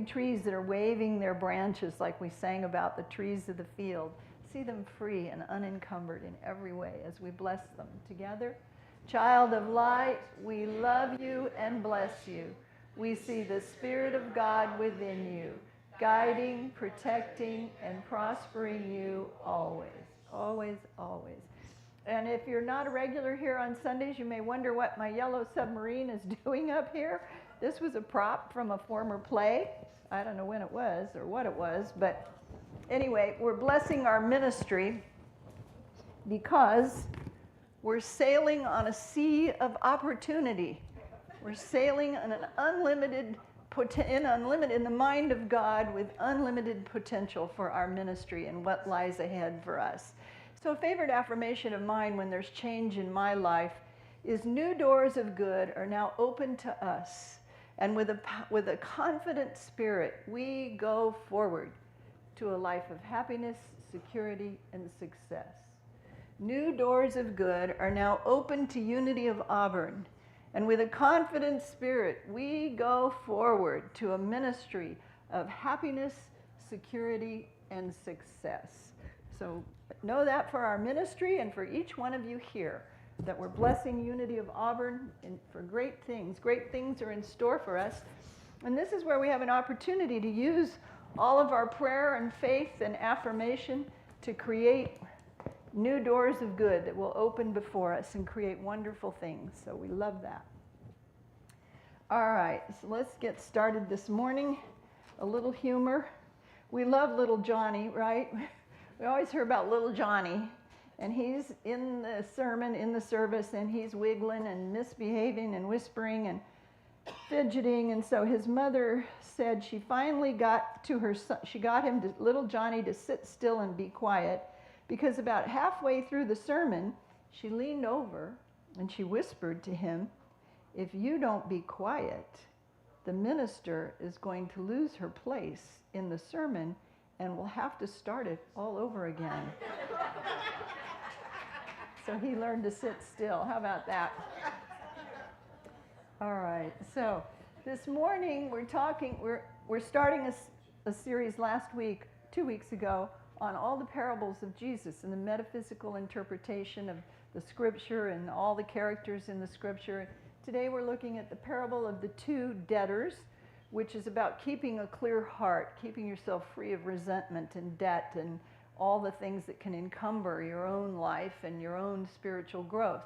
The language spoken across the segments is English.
big trees that are waving their branches like we sang about the trees of the field. See them free and unencumbered in every way as we bless them together. Child of light, we love you and bless you. We see the Spirit of God within you, guiding, protecting, and prospering you always, always, always. And if you're not a regular here on Sundays, you may wonder what my yellow submarine is doing up here. This was a prop from a former play. I don't know when it was or what it was, but anyway, we're blessing our ministry because we're sailing on a sea of opportunity. We're sailing on an unlimited, in the mind of God with unlimited potential for our ministry and what lies ahead for us. So a favorite affirmation of mine when there's change in my life is new doors of good are now open to us. And with a confident spirit, we go forward to a life of happiness, security, and success. New doors of good are now open to Unity of Auburn. And with a confident spirit, we go forward to a ministry of happiness, security, and success. So know that for our ministry and for each one of you here, that we're blessing Unity of Auburn and for great things. Great things are in store for us. And this is where we have an opportunity to use all of our prayer and faith and affirmation to create new doors of good that will open before us and create wonderful things. So we love that. All right, so let's get started this morning. A little humor. We love little Johnny, right? We always hear about little Johnny. And he's in the sermon, in the service, and he's wiggling and misbehaving and whispering and fidgeting. And so his mother said she finally got to her son, she got him, little Johnny, to sit still and be quiet. Because about halfway through the sermon, she leaned over and she whispered to him, "If you don't be quiet, the minister is going to lose her place in the sermon and will have to start it all over again." So he learned to sit still. How about that? All right, so this morning we're starting a series last week, 2 weeks ago, on all the parables of Jesus and the metaphysical interpretation of the scripture and all the characters in the scripture. Today we're looking at the parable of the two debtors, which is about keeping a clear heart, keeping yourself free of resentment and debt and all the things that can encumber your own life and your own spiritual growth.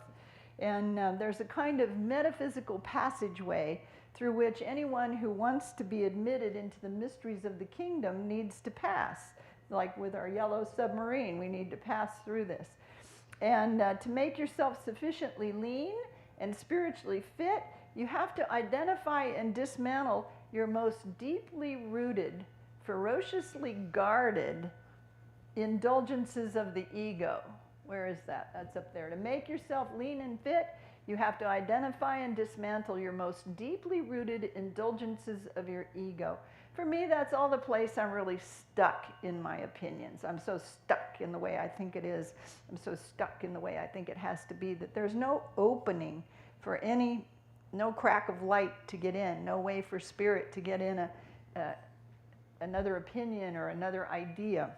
And there's a kind of metaphysical passageway through which anyone who wants to be admitted into the mysteries of the kingdom needs to pass. Like with our yellow submarine, we need to pass through this. And to make yourself sufficiently lean and spiritually fit, you have to identify and dismantle your most deeply rooted, ferociously guarded indulgences of the ego. Where is that? That's up there. To make yourself lean and fit, you have to identify and dismantle your most deeply rooted indulgences of your ego. For me, that's all the place I'm really stuck in my opinions. I'm so stuck in the way I think it is. I'm so stuck in the way I think it has to be that there's no opening for no crack of light to get in, no way for spirit to get in another opinion or another idea.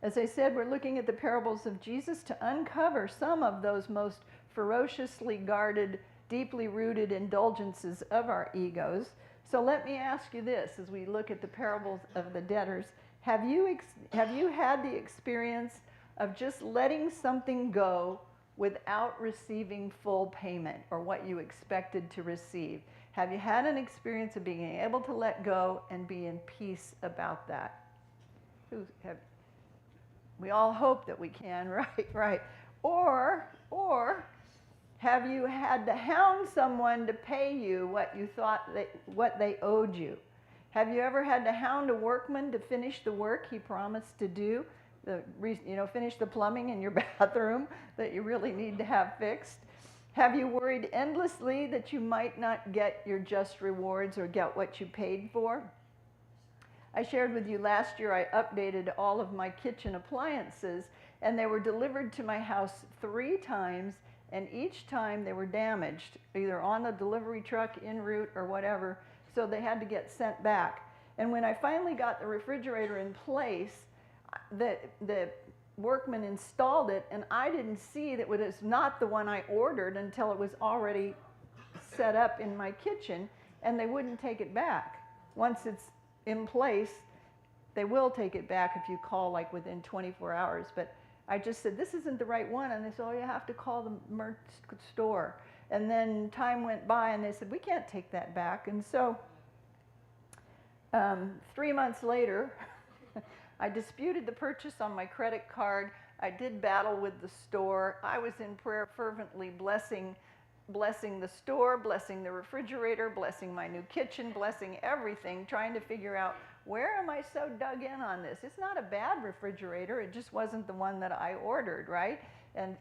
As I said, we're looking at the parables of Jesus to uncover some of those most ferociously guarded, deeply rooted indulgences of our egos. So let me ask you this as we look at the parables of the debtors. Have you had the experience of just letting something go without receiving full payment or what you expected to receive? Have you had an experience of being able to let go and be in peace about that? We all hope that we can, right? Or have you had to hound someone to pay you what you thought what they owed you? Have you ever had to hound a workman to finish the work he promised to do? Finish the plumbing in your bathroom that you really need to have fixed? Have you worried endlessly that you might not get your just rewards or get what you paid for? I shared with you last year I updated all of my kitchen appliances, and they were delivered to my house 3 times, and each time they were damaged, either on the delivery truck, en route, or whatever. so they had to get sent back. And when I finally got the refrigerator in place, the workman installed it, and I didn't see that it was not the one I ordered until it was already set up in my kitchen, and they wouldn't take it back. Once it's in place, they will take it back if you call like within 24 hours. But I just said, this isn't the right one. And they said, oh, you have to call the merch store. And then time went by, and they said, we can't take that back. And so 3 months later, I disputed the purchase on my credit card. I did battle with the store. I was in prayer fervently blessing the store, blessing the refrigerator, blessing my new kitchen, blessing everything, trying to figure out, where am I so dug in on this? It's not a bad refrigerator. It just wasn't the one that I ordered, right? And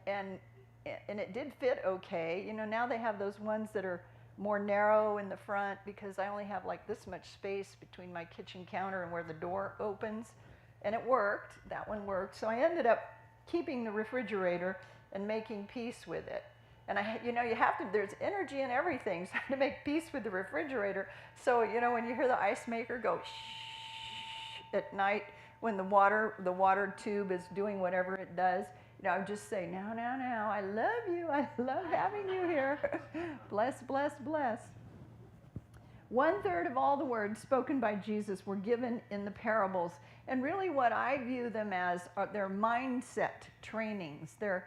it did fit okay. You know, now they have those ones that are more narrow in the front, because I only have like this much space between my kitchen counter and where the door opens. And it worked. That one worked. So I ended up keeping the refrigerator and making peace with it. And you know, there's energy in everything. So I had to make peace with the refrigerator. So, you know, when you hear the ice maker go shh at night, when the water tube is doing whatever it does, you know, I would just say, now, I love you. I love having you here. Bless, bless, bless. 1/3 of all the words spoken by Jesus were given in the parables. And really what I view them as are their mindset trainings, their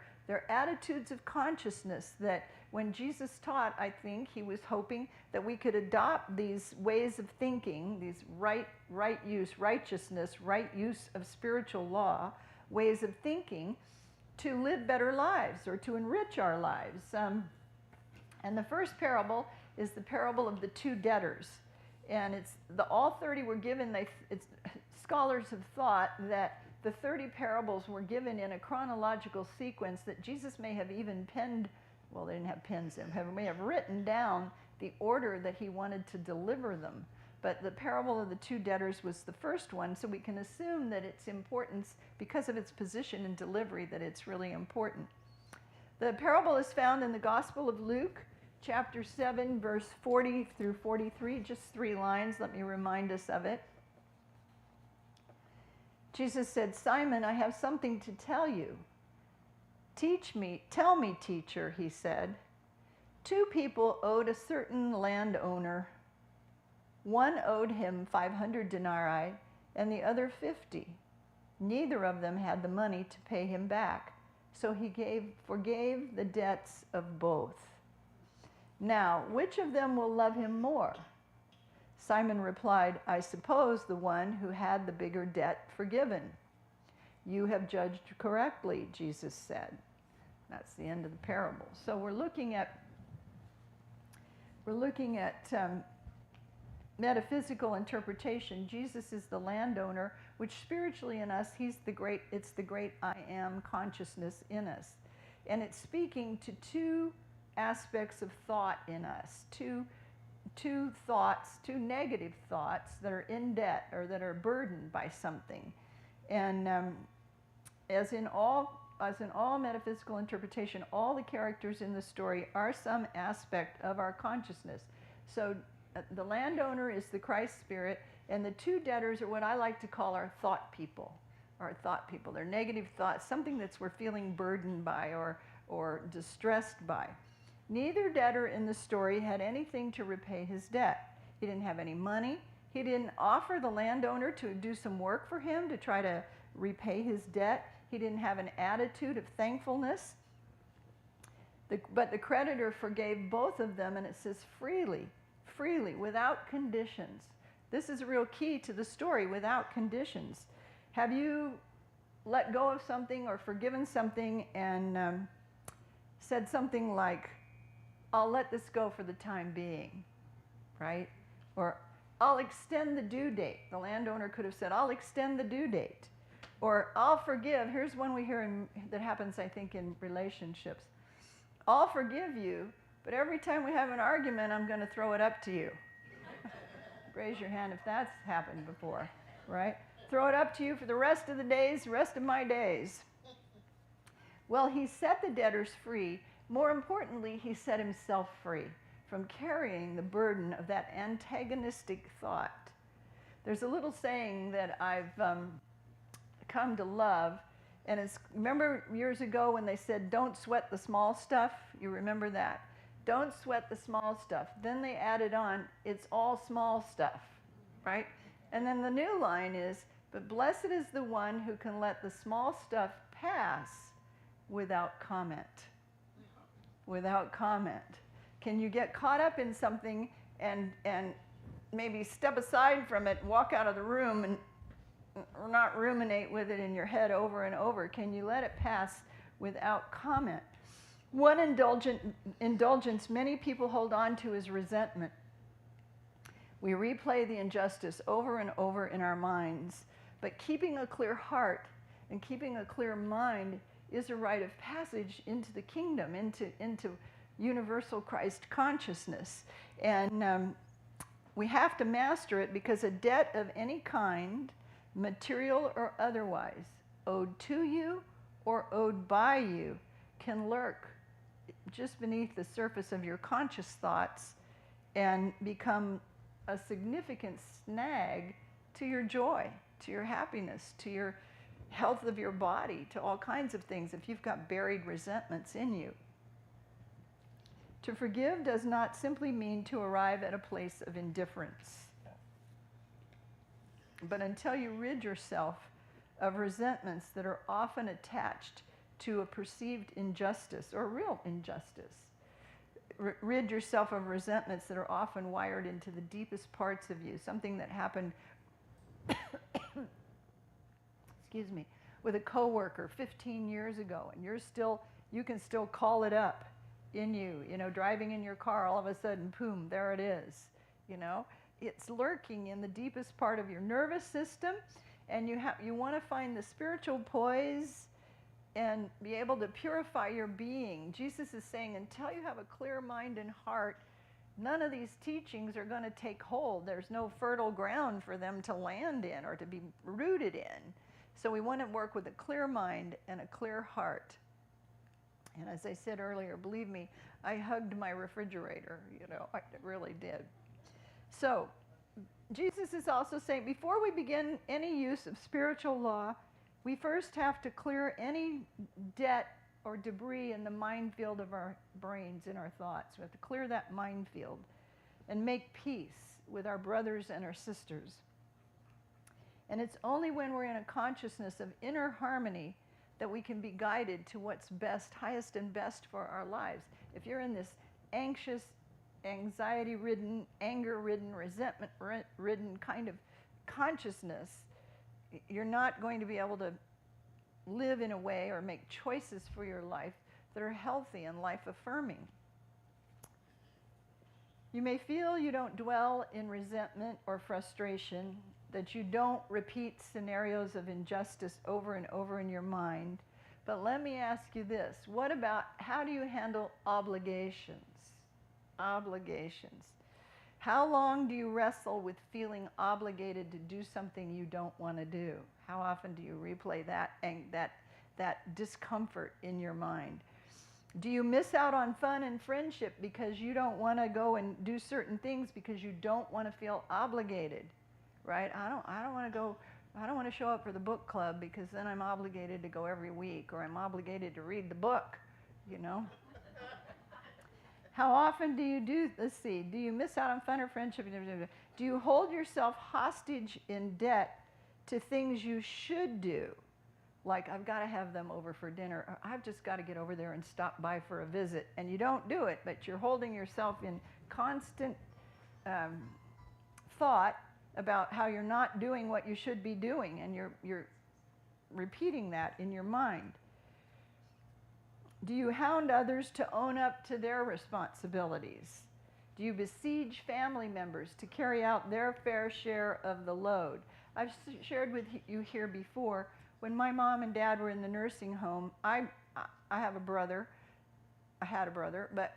attitudes of consciousness, that when Jesus taught, I think he was hoping that we could adopt these ways of thinking, these right use, righteousness, right use of spiritual law, ways of thinking, to live better lives or to enrich our lives. And the first parable is the parable of the two debtors. And all 30 were given, scholars have thought that the 30 parables were given in a chronological sequence, that Jesus may have even penned, well, they didn't have pens in, may have written down the order that he wanted to deliver them. But the parable of the two debtors was the first one, so we can assume that its importance, because of its position and delivery, that it's really important. The parable is found in the Gospel of Luke, chapter 7, verse 40 through 43, just 3 lines. Let me remind us of it. Jesus said, Simon, I have something to tell you. Tell me, teacher, he said. 2 people owed a certain landowner. One owed him 500 denarii and the other 50. Neither of them had the money to pay him back, so he forgave the debts of both. Now, which of them will love him more? Simon replied, I suppose the one who had the bigger debt forgiven. You have judged correctly, Jesus said. That's the end of the parable. So we're looking at metaphysical interpretation. Jesus is the landowner, which spiritually in us, it's the great I am consciousness in us. And it's speaking to 2 aspects of thought in us, two negative thoughts that are in debt or that are burdened by something. And as in all metaphysical interpretation, all the characters in the story are some aspect of our consciousness. So the landowner is the Christ spirit, and the 2 debtors are what I like to call our thought people. They're negative thoughts, something that we're feeling burdened by or distressed by. Neither debtor in the story had anything to repay his debt. He didn't have any money. He didn't offer the landowner to do some work for him to try to repay his debt. He didn't have an attitude of thankfulness. But the creditor forgave both of them, and it says freely, without conditions. This is a real key to the story, without conditions. Have you let go of something or forgiven something and said something like, I'll let this go for the time being, right? Or I'll extend the due date. The landowner could have said, I'll extend the due date. Or I'll forgive. Here's one we hear that happens, I think, in relationships. I'll forgive you, but every time we have an argument, I'm going to throw it up to you. Raise your hand if that's happened before, right? Throw it up to you for the rest of my days. Well, he set the debtors free. More importantly, he set himself free from carrying the burden of that antagonistic thought. There's a little saying that I've come to love, and it's, remember years ago when they said, don't sweat the small stuff? You remember that? Don't sweat the small stuff. Then they added on, it's all small stuff, right? And then the new line is, but blessed is the one who can let the small stuff pass without comment. Without comment. Can you get caught up in something and maybe step aside from it, walk out of the room, and not ruminate with it in your head over and over? Can you let it pass without comment? One indulgence many people hold on to is resentment. We replay the injustice over and over in our minds, but keeping a clear heart and keeping a clear mind is a rite of passage into the kingdom, into universal Christ consciousness. And we have to master it, because a debt of any kind, material or otherwise, owed to you or owed by you, can lurk just beneath the surface of your conscious thoughts and become a significant snag to your joy, to your happiness, to your health of your body, to all kinds of things if you've got buried resentments in you. To forgive does not simply mean to arrive at a place of indifference. But until you rid yourself of resentments that are often attached to a perceived injustice or real injustice, rid yourself of resentments that are often wired into the deepest parts of you, something that happened excuse me, with a coworker 15 years ago, and you can still call it up in you, driving in your car, all of a sudden, boom, there it is, It's lurking in the deepest part of your nervous system, and you want to find the spiritual poise and be able to purify your being. Jesus is saying, until you have a clear mind and heart, none of these teachings are going to take hold. There's no fertile ground for them to land in or to be rooted in. So we want to work with a clear mind and a clear heart. And as I said earlier, believe me, I hugged my refrigerator, I really did. So Jesus is also saying, before we begin any use of spiritual law, we first have to clear any debt or debris in the minefield of our brains, in our thoughts. We have to clear that minefield and make peace with our brothers and our sisters. And it's only when we're in a consciousness of inner harmony that we can be guided to what's best, highest and best for our lives. If you're in this anxious, anxiety-ridden, anger-ridden, resentment-ridden kind of consciousness, you're not going to be able to live in a way or make choices for your life that are healthy and life-affirming. You may feel you don't dwell in resentment or frustration, that you don't repeat scenarios of injustice over and over in your mind. But let me ask you this. What about, how do you handle obligations? Obligations. How long do you wrestle with feeling obligated to do something you don't want to do? How often do you replay that discomfort in your mind? Do you miss out on fun and friendship because you don't want to go and do certain things because you don't want to feel obligated? Right? I don't want to go, I don't want to show up for the book club because then I'm obligated to go every week, or I'm obligated to read the book, How often do you do, let's see, do you miss out on fun or friendship? Do you hold yourself hostage in debt to things you should do? Like, I've got to have them over for dinner, or I've just got to get over there and stop by for a visit. And you don't do it, but you're holding yourself in constant thought about how you're not doing what you should be doing, and you're repeating that in your mind. Do you hound others to own up to their responsibilities? Do you besiege family members to carry out their fair share of the load? I've shared with you here before, when my mom and dad were in the nursing home, I have a brother, I had a brother, but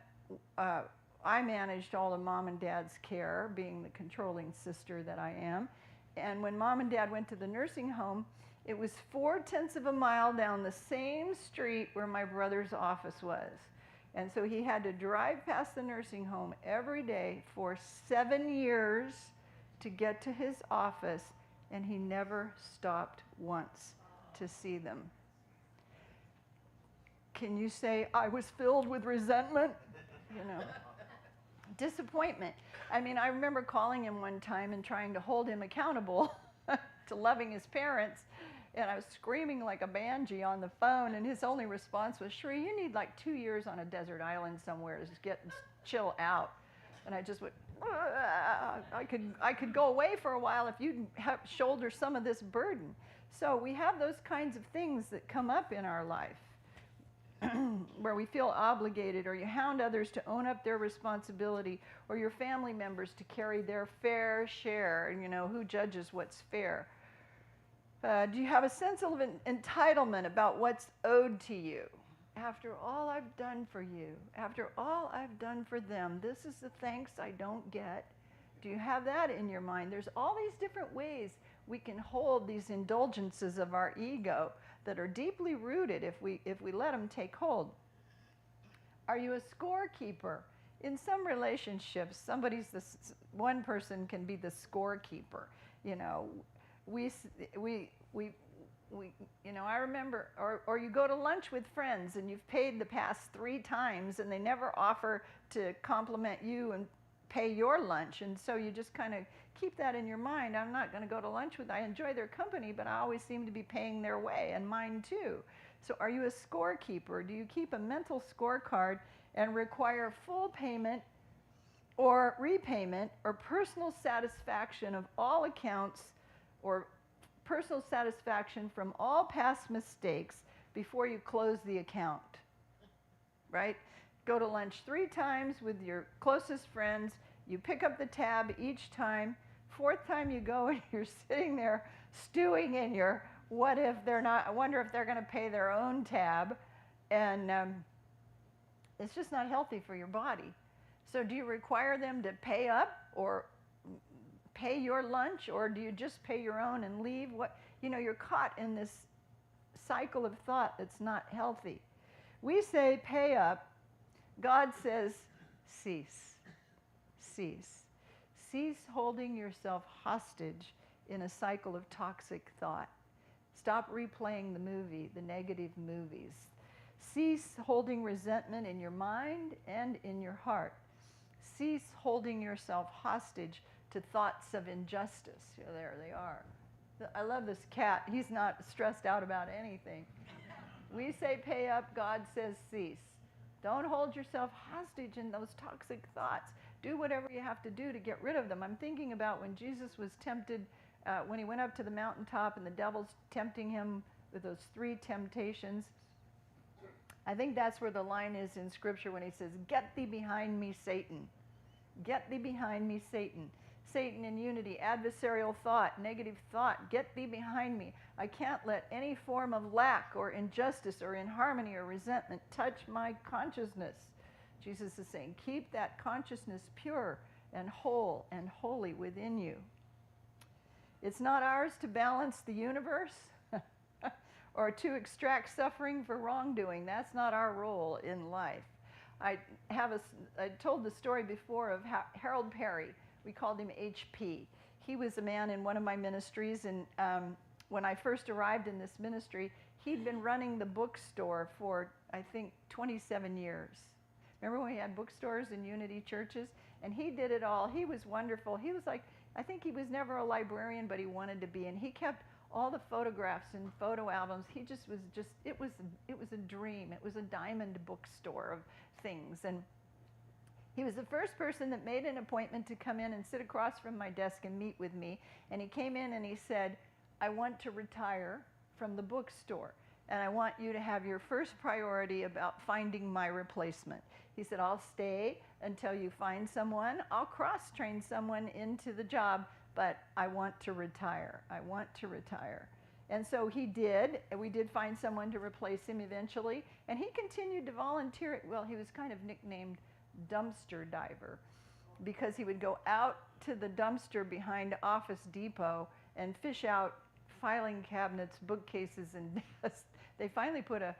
I managed all of mom and dad's care, being the controlling sister that I am. And when mom and dad went to the nursing home, it was 4/10 of a mile down the same street where my brother's office was. And so he had to drive past the nursing home every day for 7 years to get to his office, and he never stopped once to see them. Can you say, I was filled with resentment? You know, disappointment. I mean, I remember calling him one time and trying to hold him accountable to loving his parents, and I was screaming like a banshee on the phone, and his only response was, Cherie, you need like 2 years on a desert island somewhere to just get chill out. And I just went, I could go away for a while if you'd shoulder some of this burden. So we have those kinds of things that come up in our life where we feel obligated, or you hound others to own up their responsibility, or your family members to carry their fair share. And you know, who judges what's fair? Do you have a sense of entitlement about what's owed to you? After all I've done for you, after all I've done for them, this is the thanks I don't get. Do you have that in your mind? There's all these different ways we can hold these indulgences of our ego that are deeply rooted if we let them take hold. Are you a scorekeeper? In some relationships, one person can be the scorekeeper. You know, you know, I remember, or you go to lunch with friends and you've paid the past 3 times and they never offer to compliment you and pay your lunch, and so you just kind of keep that in your mind. I'm not going to go to lunch with, I enjoy their company, but I always seem to be paying their way, and mine too. So are you a scorekeeper? Do you keep a mental scorecard and require full payment or repayment or personal satisfaction of all accounts, or personal satisfaction from all past mistakes before you close the account? Right? Go to lunch 3 times with your closest friends. You pick up the tab each time. 4th time you go and you're sitting there stewing in your what if they're not, I wonder if they're going to pay their own tab. And it's just not healthy for your body. So do you require them to pay up or pay your lunch, or do you just pay your own and leave? You know, you're caught in this cycle of thought that's not healthy. We say pay up. God says cease. Cease. Cease holding yourself hostage in a cycle of toxic thought. Stop replaying the negative movies. Cease holding resentment in your mind and in your heart. Cease holding yourself hostage to thoughts of injustice. Yeah, there they are. I love this cat. He's not stressed out about anything. We say pay up, God says cease. Don't hold yourself hostage in those toxic thoughts. Do whatever you have to do to get rid of them. I'm thinking about when Jesus was tempted, when he went up to the mountaintop and the devil's tempting him with those 3 temptations. I think that's where the line is in Scripture when he says, "Get thee behind me, Satan. Get thee behind me, Satan." Satan in unity, adversarial thought, negative thought, get thee behind me. I can't let any form of lack or injustice or inharmony or resentment touch my consciousness. Jesus is saying, keep that consciousness pure and whole and holy within you. It's not ours to balance the universe or to extract suffering for wrongdoing. That's not our role in life. I told the story before of Harold Perry. We called him HP. He was a man in one of my ministries, and when I first arrived in this ministry, he'd been running the bookstore for, I think, 27 years. Remember when we had bookstores in Unity churches? And he did it all. He was wonderful. He was like, I think he was never a librarian, but he wanted to be, and he kept all the photographs and photo albums. He just was it was a dream. It was a diamond bookstore of things. And he was the first person that made an appointment to come in and sit across from my desk and meet with me. And he came in and he said, I want to retire from the bookstore, and I want you to have your first priority about finding my replacement. He said, I'll stay until you find someone. I'll cross-train someone into the job, but I want to retire. I want to retire. And so he did. We did find someone to replace him eventually, and he continued to volunteer. Well, he was kind of nicknamed dumpster diver because he would go out to the dumpster behind Office Depot and fish out filing cabinets, bookcases, and desks. They finally put a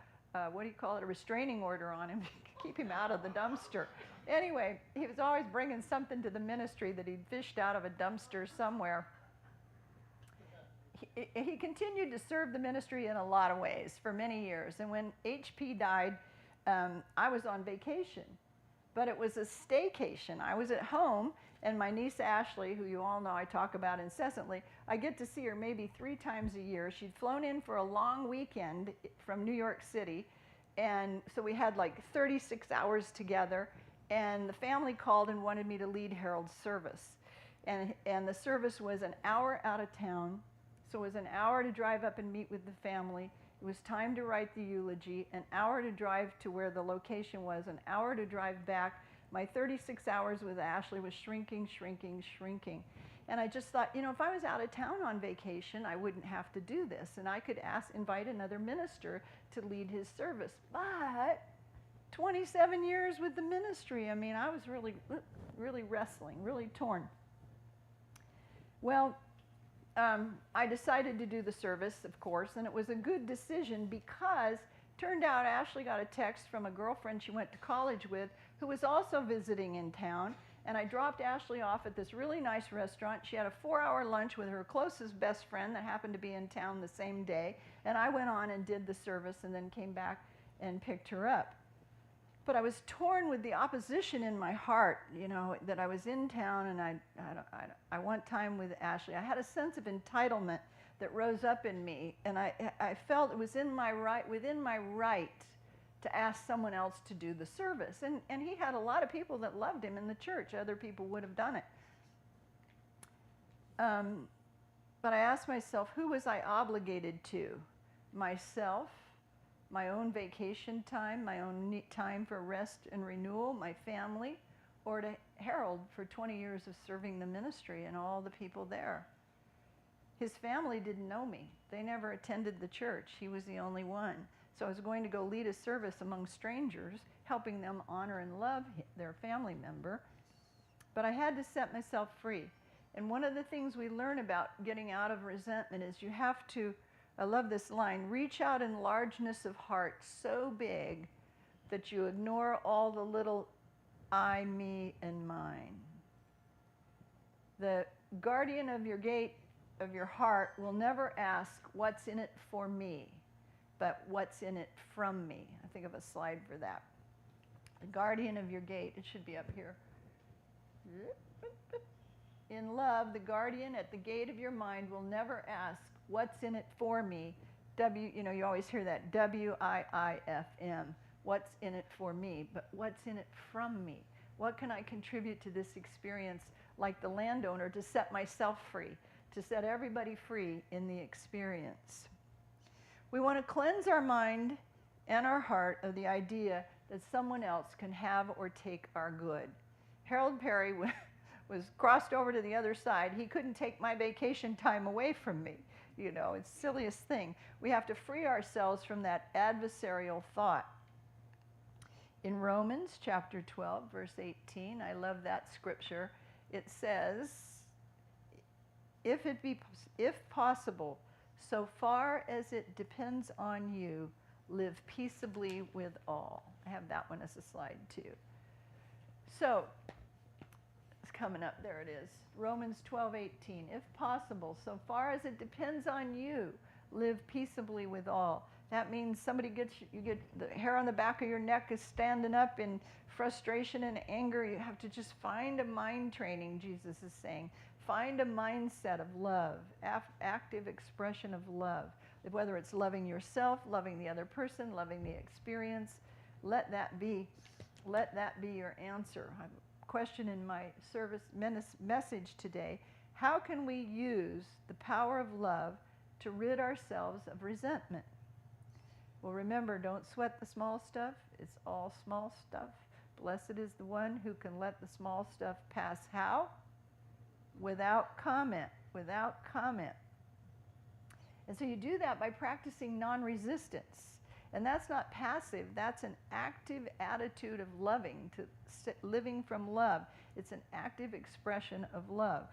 restraining order on him keep him out of the dumpster. Anyway, he was always bringing something to the ministry that he'd fished out of a dumpster somewhere. He continued to serve the ministry in a lot of ways for many years. And when HP died, I was on vacation. But it was a staycation. I was at home, and my niece Ashley, who you all know I talk about incessantly, I get to see her maybe 3 times a year. She'd flown in for a long weekend from New York City, and so we had like 36 hours together, and the family called and wanted me to lead Harold's service. And the service was an hour out of town, so it was an hour to drive up and meet with the family. It was time to write the eulogy, an hour to drive to where the location was, an hour to drive back. My 36 hours with Ashley was shrinking, shrinking, shrinking. And I just thought, you know, if I was out of town on vacation, I wouldn't have to do this. And I could invite another minister to lead his service. But 27 years with the ministry, I mean, I was really, really wrestling, really torn. Well, I decided to do the service, of course, and it was a good decision because turned out Ashley got a text from a girlfriend she went to college with who was also visiting in town, and I dropped Ashley off at this really nice restaurant. She had a 4-hour lunch with her closest best friend that happened to be in town the same day, and I went on and did the service and then came back and picked her up. But I was torn with the opposition in my heart, you know, that I was in town and I want time with Ashley. I had a sense of entitlement that rose up in me, and I felt it was within my right to ask someone else to do the service. And he had a lot of people that loved him in the church. Other people would have done it. But I asked myself, who was I obligated to? Myself? My own vacation time, my own time for rest and renewal, my family, or to Harold for 20 years of serving the ministry and all the people there. His family didn't know me. They never attended the church. He was the only one. So I was going to go lead a service among strangers, helping them honor and love their family member. But I had to set myself free. And one of the things we learn about getting out of resentment is you have to, I love this line, reach out in largeness of heart so big that you ignore all the little I, me, and mine. The guardian of your gate of your heart will never ask, what's in it for me, but what's in it from me. I think of a slide for that. The guardian of your gate, it should be up here. In love, the guardian at the gate of your mind will never ask, what's in it for me? You always hear that, W-I-I-F-M. What's in it for me? But what's in it from me? What can I contribute to this experience, like the landowner, to set myself free, to set everybody free in the experience? We want to cleanse our mind and our heart of the idea that someone else can have or take our good. Harold Perry was crossed over to the other side. He couldn't take my vacation time away from me. You know, it's the silliest thing. We have to free ourselves from that adversarial thought. In Romans chapter 12, verse 18, I love that scripture. It says, if possible, so far as it depends on you, live peaceably with all. I have that one as a slide too. So, it's coming up, there it is. Romans 12:18. If possible, so far as it depends on you, live peaceably with all. That means you get the hair on the back of your neck is standing up in frustration and anger. You have to just find a mind training, Jesus is saying. Find a mindset of love, active expression of love. Whether it's loving yourself, loving the other person, loving the experience, let that be your answer. I have a question in my service message today. How can we use the power of love to rid ourselves of resentment? Well, remember, don't sweat the small stuff. It's all small stuff. Blessed is the one who can let the small stuff pass. How? Without comment. Without comment. And so you do that by practicing non-resistance. And that's not passive. That's an active attitude of living from love. It's an active expression of love.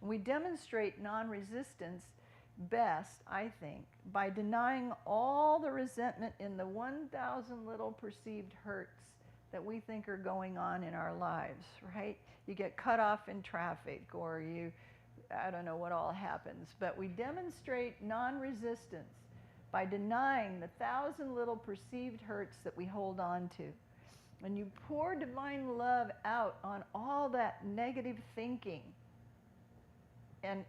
And we demonstrate non-resistance best, I think, by denying all the resentment in the 1,000 little perceived hurts that we think are going on in our lives, right? You get cut off in traffic, or I don't know what all happens, but we demonstrate non-resistance by denying the 1,000 little perceived hurts that we hold on to. When you pour divine love out on all that negative thinking, and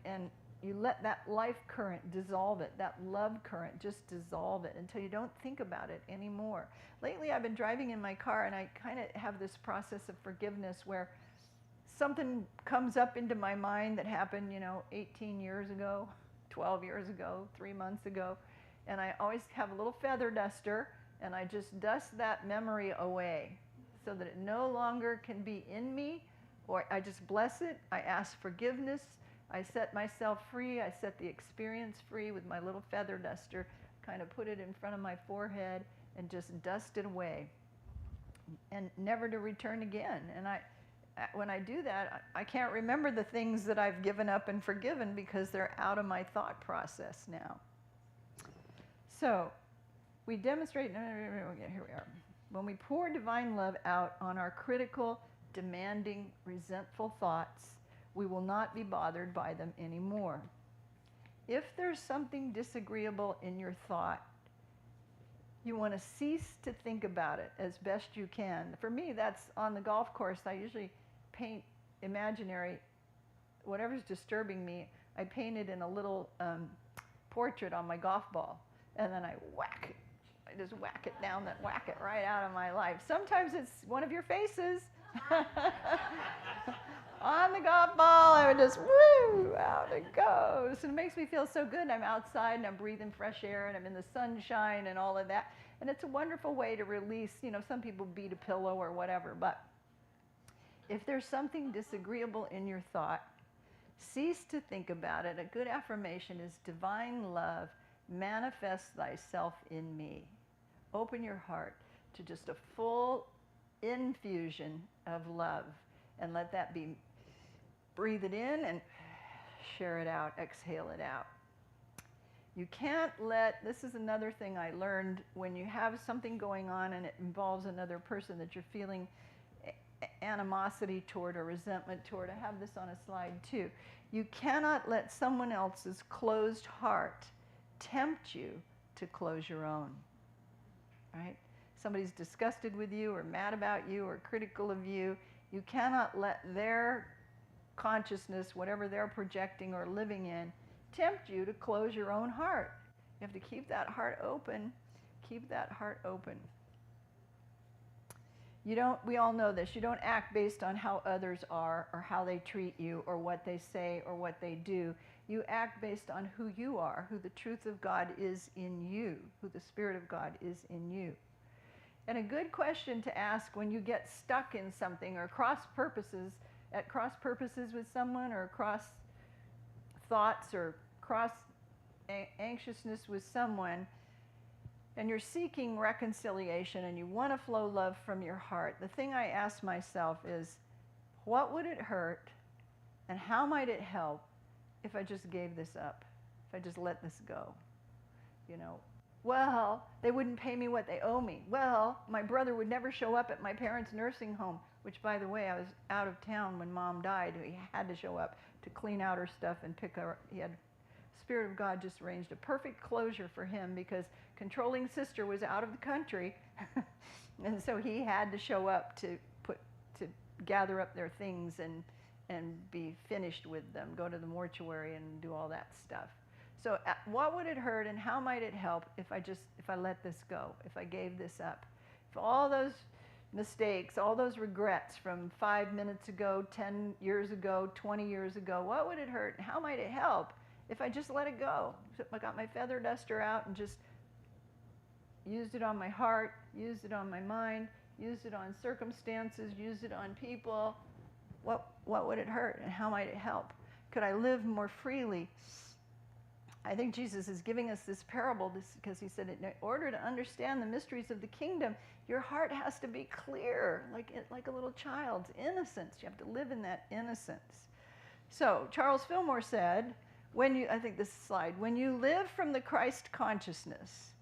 you let that life current dissolve it, that love current just dissolve it until you don't think about it anymore. Lately I've been driving in my car and I kind of have this process of forgiveness where something comes up into my mind that happened, 18 years ago, 12 years ago, 3 months ago, and I always have a little feather duster and I just dust that memory away so that it no longer can be in me, or I just bless it, I ask forgiveness, I set myself free, I set the experience free with my little feather duster, kind of put it in front of my forehead and just dust it away, and never to return again. And when I do that, I can't remember the things that I've given up and forgiven because they're out of my thought process now. So we demonstrate, here we are. When we pour divine love out on our critical, demanding, resentful thoughts, we will not be bothered by them anymore. If there's something disagreeable in your thought, you want to cease to think about it as best you can. For me, that's on the golf course. I usually paint imaginary, whatever's disturbing me, I paint it in a little portrait on my golf ball, and then I whack it. I just whack it down, whack it right out of my life. Sometimes it's one of your faces. On the golf ball, I would just, woo, out it goes. And it makes me feel so good. I'm outside and I'm breathing fresh air and I'm in the sunshine and all of that. And it's a wonderful way to release, some people beat a pillow or whatever, but if there's something disagreeable in your thought, cease to think about it. A good affirmation is, divine love, manifest thyself in me. Open your heart to just a full infusion of love, and let that be, breathe it in and share it out, exhale it out. You can't this is another thing I learned, when you have something going on and it involves another person that you're feeling animosity toward or resentment toward. I have this on a slide too. You cannot let someone else's closed heart tempt you to close your own, right? Somebody's disgusted with you or mad about you or critical of you. You cannot let their consciousness, whatever they're projecting or living in, tempt you to close your own heart. You have to keep that heart open. Keep that heart open. We all know this. You don't act based on how others are or how they treat you or what they say or what they do. You act based on who you are, who the truth of God is in you, who the Spirit of God is in you. And a good question to ask when you get stuck in something or at cross purposes with someone, or cross thoughts or cross anxiousness with someone, and you're seeking reconciliation and you want to flow love from your heart, the thing I ask myself is, what would it hurt and how might it help if I just gave this up, if I just let this go? Well, they wouldn't pay me what they owe me. Well, my brother would never show up at my parents' nursing home, which, by the way, I was out of town when Mom died. He had to show up to clean out her stuff and pick her. Spirit of God just arranged a perfect closure for him because controlling sister was out of the country, and so he had to show up to gather up their things and be finished with them, go to the mortuary and do all that stuff. So what would it hurt and how might it help if I let this go, if I gave this up? If all those mistakes, all those regrets from 5 minutes ago, 10 years ago, 20 years ago, what would it hurt and how might it help if I just let it go? So I got my feather duster out and just used it on my heart, used it on my mind, used it on circumstances, used it on people. What would it hurt and how might it help? Could I live more freely? I think Jesus is giving us this parable because he said, in order to understand the mysteries of the kingdom, your heart has to be clear, like a little child's innocence. You have to live in that innocence. So Charles Fillmore said, I think this slide, when you live from the Christ consciousness,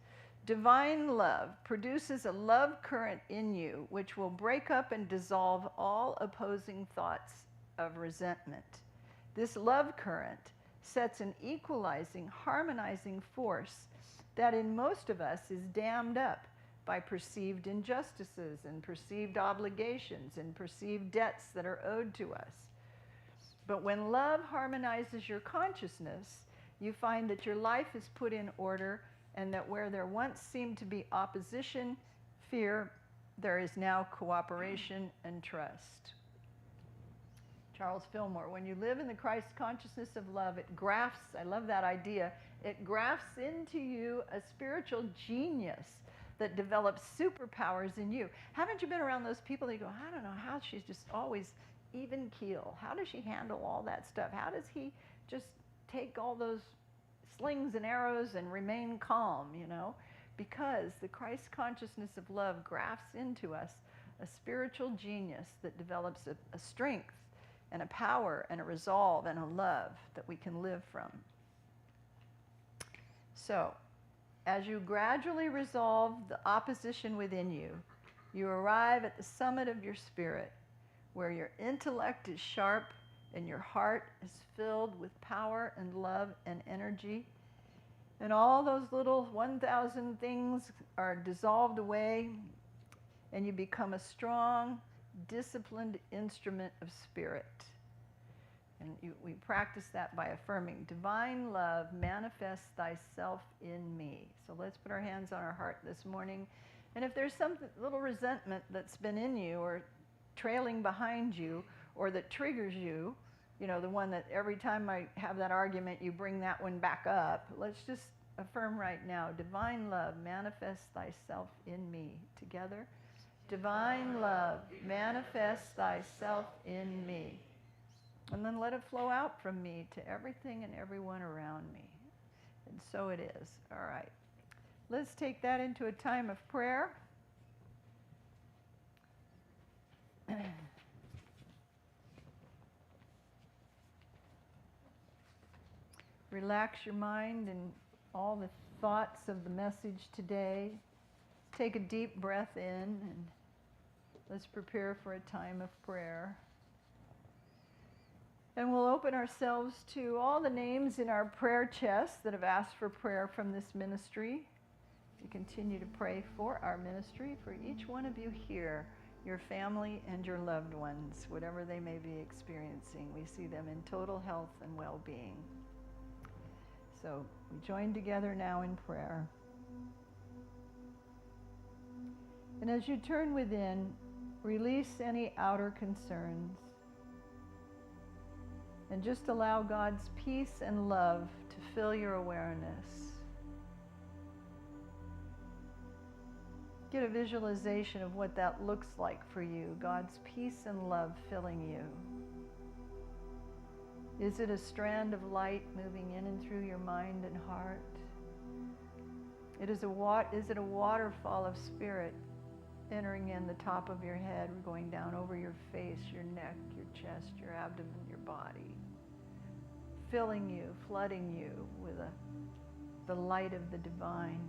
Divine love produces a love current in you which will break up and dissolve all opposing thoughts of resentment. This love current sets an equalizing, harmonizing force that in most of us is dammed up by perceived injustices and perceived obligations and perceived debts that are owed to us. But when love harmonizes your consciousness, you find that your life is put in order, and that where there once seemed to be opposition, fear, there is now cooperation and trust. Charles Fillmore, when you live in the Christ consciousness of love, it grafts, I love that idea, it grafts into you a spiritual genius that develops superpowers in you. Haven't you been around those people that you go, I don't know how she's just always even keel. How does she handle all that stuff? How does he just take all those slings and arrows and remain calm, you know? Because the Christ consciousness of love grafts into us a spiritual genius that develops a strength and a power and a resolve and a love that we can live from. So, as you gradually resolve the opposition within you, you arrive at the summit of your spirit, where your intellect is sharp and your heart is filled with power and love and energy. And all those little 1,000 things are dissolved away, and you become a strong, disciplined instrument of spirit. And we practice that by affirming, divine love manifests thyself in me. So let's put our hands on our heart this morning. And if there's some little resentment that's been in you or trailing behind you or that triggers you, you know, the one that every time I have that argument, you bring that one back up. Let's just affirm right now, divine love manifests thyself in me. Together, divine love manifests thyself in me. And then let it flow out from me to everything and everyone around me. And so it is. All right. Let's take that into a time of prayer. Relax your mind and all the thoughts of the message today. Take a deep breath in and let's prepare for a time of prayer. And we'll open ourselves to all the names in our prayer chest that have asked for prayer from this ministry. We continue to pray for our ministry, for each one of you here, your family and your loved ones, whatever they may be experiencing. We see them in total health and well-being. So we join together now in prayer. And as you turn within, release any outer concerns. And just allow God's peace and love to fill your awareness. Get a visualization of what that looks like for you, God's peace and love filling you. Is it a strand of light moving in and through your mind and heart? Is it a waterfall of spirit entering in the top of your head, going down over your face, your neck, your chest, your abdomen, your body, filling you, flooding you with the light of the divine?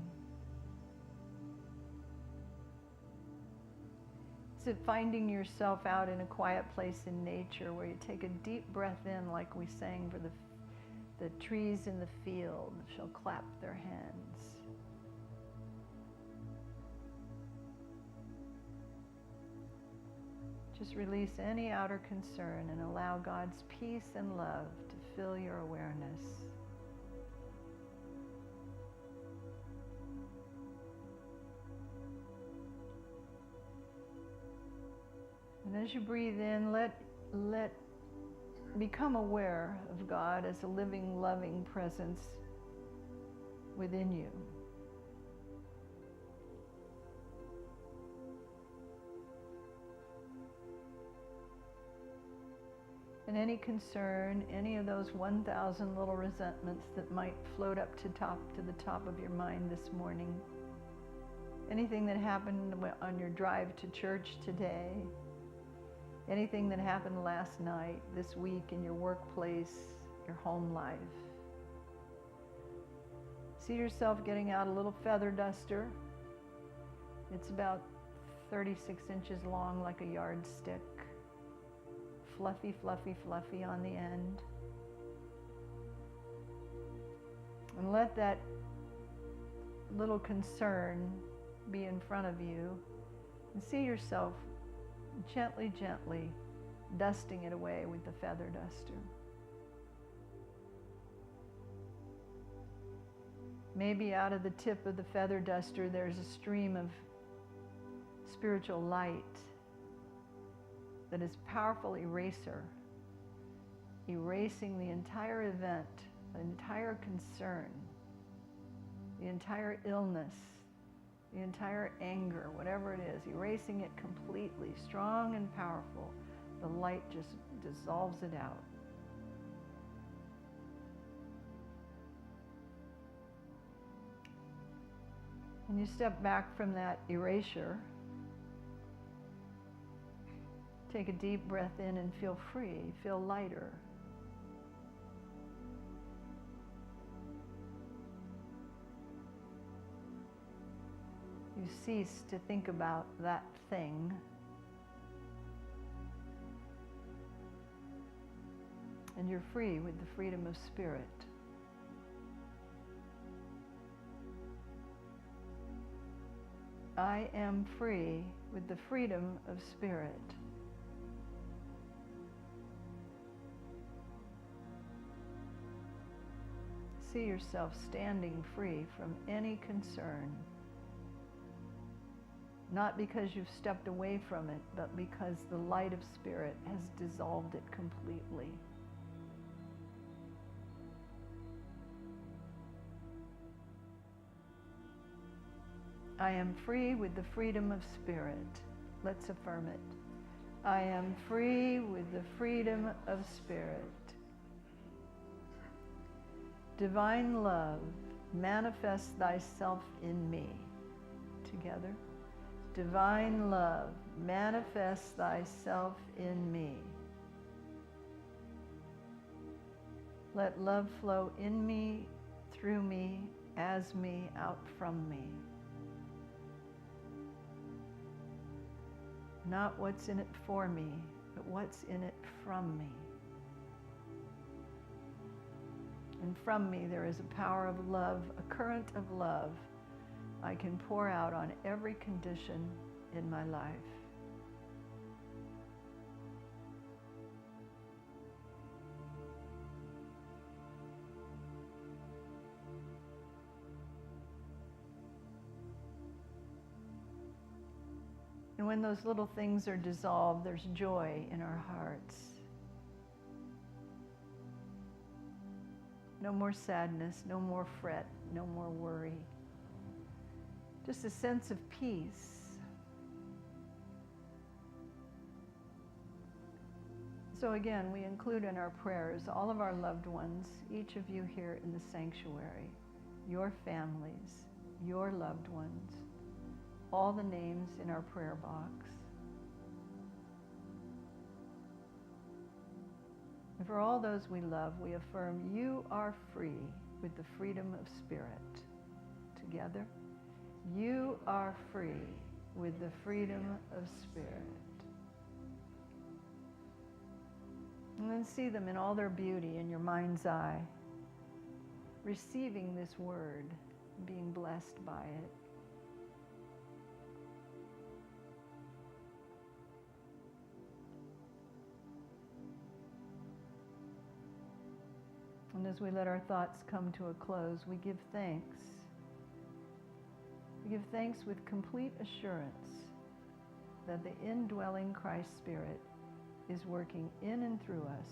Is it finding yourself out in a quiet place in nature where you take a deep breath in, like we sang for the trees in the field shall clap their hands? Just release any outer concern and allow God's peace and love to fill your awareness. And as you breathe in, let become aware of God as a living, loving presence within you. And any concern, any of those 1,000 little resentments that might float up to the top of your mind this morning, anything that happened on your drive to church today, anything that happened last night, this week in your workplace, your home life. See yourself getting out a little feather duster. It's about 36 inches long, like a yardstick. Fluffy, fluffy, fluffy on the end. And let that little concern be in front of you. And see yourself gently, gently dusting it away with the feather duster. Maybe out of the tip of the feather duster there's a stream of spiritual light that is a powerful eraser, erasing the entire event, the entire concern, the entire illness, the entire anger, whatever it is, erasing it completely, strong and powerful. The light just dissolves it out. And you step back from that erasure. Take a deep breath in and feel free, feel lighter. You cease to think about that thing. And you're free with the freedom of spirit. I am free with the freedom of spirit. See yourself standing free from any concern. Not because you've stepped away from it, but because the light of spirit has dissolved it completely. I am free with the freedom of spirit. Let's affirm it. I am free with the freedom of spirit. Divine love, manifest thyself in me. Together. Divine love, manifest thyself in me. Let love flow in me, through me, as me, out from me. Not what's in it for me, but what's in it from me. And from me there is a power of love, a current of love I can pour out on every condition in my life. And when those little things are dissolved, there's joy in our hearts. No more sadness, no more fret, no more worry. Just a sense of peace. So again, we include in our prayers all of our loved ones, each of you here in the sanctuary, your families, your loved ones, all the names in our prayer box. And for all those we love, we affirm you are free with the freedom of spirit. Together, you are free with the freedom of spirit. And then see them in all their beauty in your mind's eye, receiving this word, being blessed by it. And as we let our thoughts come to a close, we give thanks. We give thanks with complete assurance that the indwelling Christ Spirit is working in and through us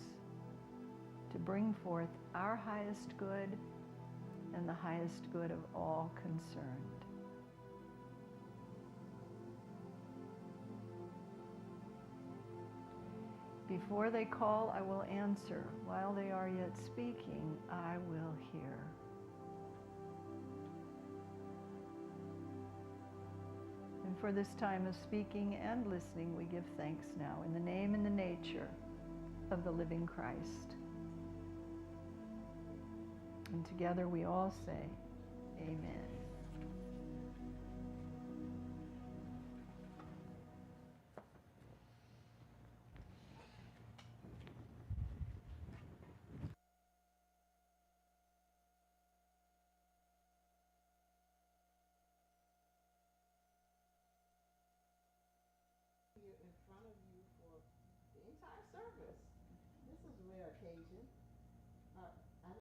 to bring forth our highest good and the highest good of all concerned. Before they call, I will answer. While they are yet speaking, I will hear. And for this time of speaking and listening, we give thanks now in the name and the nature of the living Christ. And together we all say, Amen. Here in front of you for the entire service. This is a rare occasion.